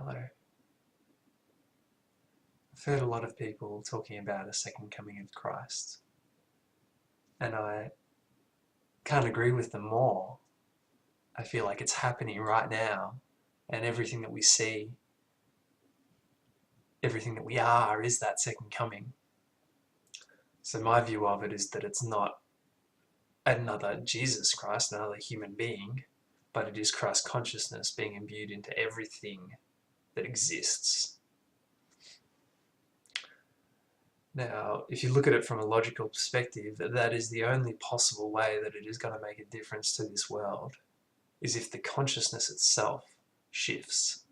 Hello. I've heard a lot of people talking about a second coming of Christ, and I can't agree with them more. I feel like it's happening right now, and everything that we see, everything that we are, is that second coming. So my view of it is that it's not another Jesus Christ, another human being, but it is Christ consciousness being imbued into everything that exists. Now, if you look at it from a logical perspective, that is the only possible way that it is going to make a difference to this world, is if the consciousness itself shifts.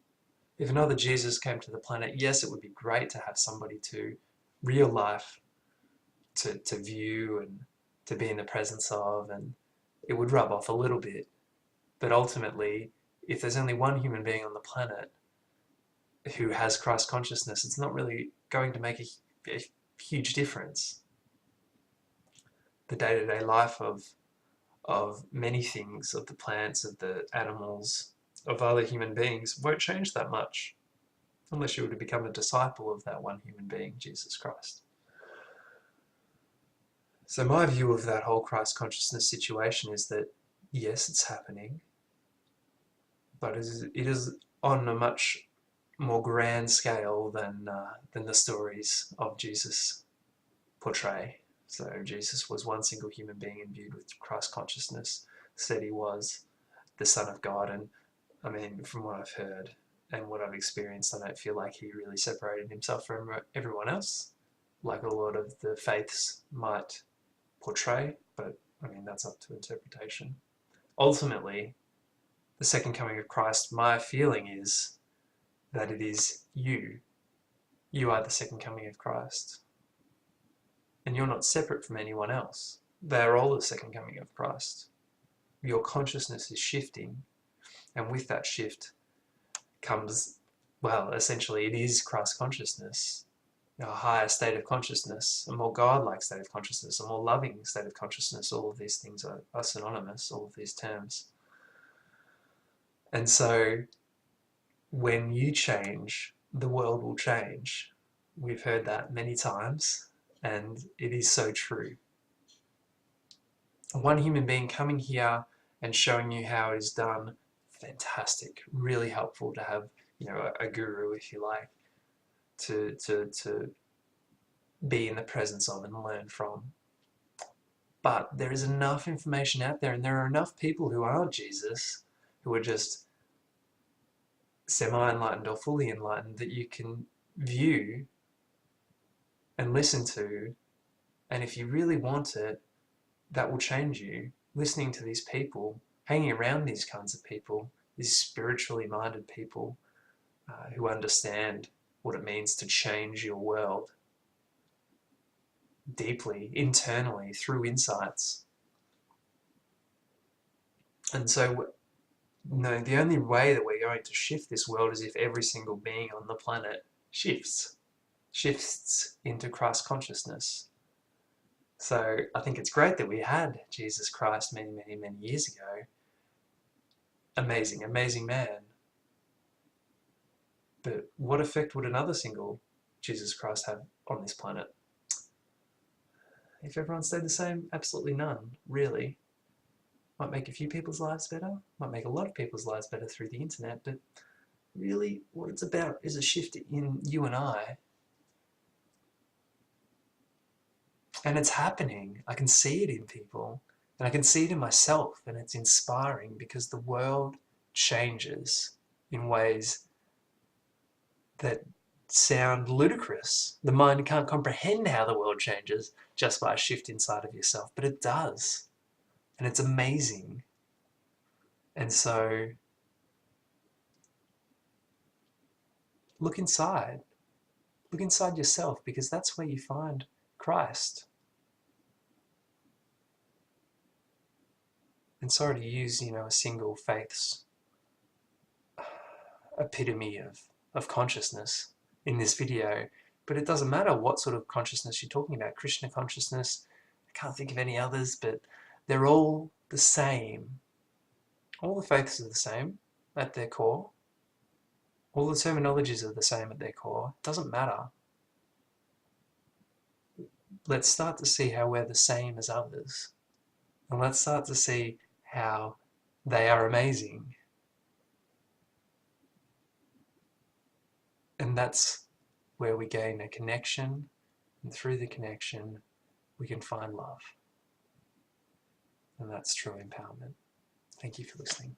If another Jesus came to the planet, yes, it would be great to have somebody to real life to view and to be in the presence of, and it would rub off a little bit. But ultimately, if there's only one human being on the planet who has Christ consciousness, it's not really going to make a huge difference. The day-to-day life of many things, of the plants, of the animals, of other human beings, won't change that much unless you were to become a disciple of that one human being, Jesus Christ. So my view of that whole Christ consciousness situation is that, yes, it's happening, but it is on a much more grand scale than the stories of Jesus portray. So Jesus was one single human being imbued with Christ consciousness, said he was the Son of God, and I mean, from what I've heard and what I've experienced, I don't feel like he really separated himself from everyone else, like a lot of the faiths might portray, but I mean, that's up to interpretation. Ultimately, the second coming of Christ, my feeling is that it is you. You are the second coming of Christ. And you're not separate from anyone else. They are all the second coming of Christ. Your consciousness is shifting, and with that shift comes, well, essentially it is Christ consciousness, a higher state of consciousness, a more godlike state of consciousness, a more loving state of consciousness. All of these things are synonymous, all of these terms. And so when you change, the world will change. We've heard that many times, and it is so true. One human being coming here and showing you how it is done, fantastic, really helpful to have, a guru, if you like, to be in the presence of and learn from. But there is enough information out there, and there are enough people who aren't Jesus, who are just semi-enlightened or fully enlightened, that you can view and listen to, and if you really want it, that will change you. Listening to these people, hanging around these kinds of people, these spiritually minded people who understand what it means to change your world deeply, internally, through insights. And so, no, the only way that we're going to shift this world is if every single being on the planet shifts into Christ consciousness. So I think it's great that we had Jesus Christ many, many, many years ago. Amazing, amazing man. But what effect would another single Jesus Christ have on this planet? If everyone stayed the same, absolutely none, really. Might make a few people's lives better, might make a lot of people's lives better through the internet, but really what it's about is a shift in you and I. And it's happening. I can see it in people, and I can see it in myself, and it's inspiring because the world changes in ways that sound ludicrous. The mind can't comprehend how the world changes just by a shift inside of yourself, but it does. And it's amazing. And so, look inside. Look inside yourself, because that's where you find Christ. And sorry to use, a single faith's epitome of consciousness in this video, but it doesn't matter what sort of consciousness you're talking about. Krishna consciousness, I can't think of any others, but they're all the same. All the faiths are the same at their core. All the terminologies are the same at their core. It doesn't matter. Let's start to see how we're the same as others. And let's start to see how they are amazing. And that's where we gain a connection, and through the connection, we can find love. And that's true empowerment. Thank you for listening.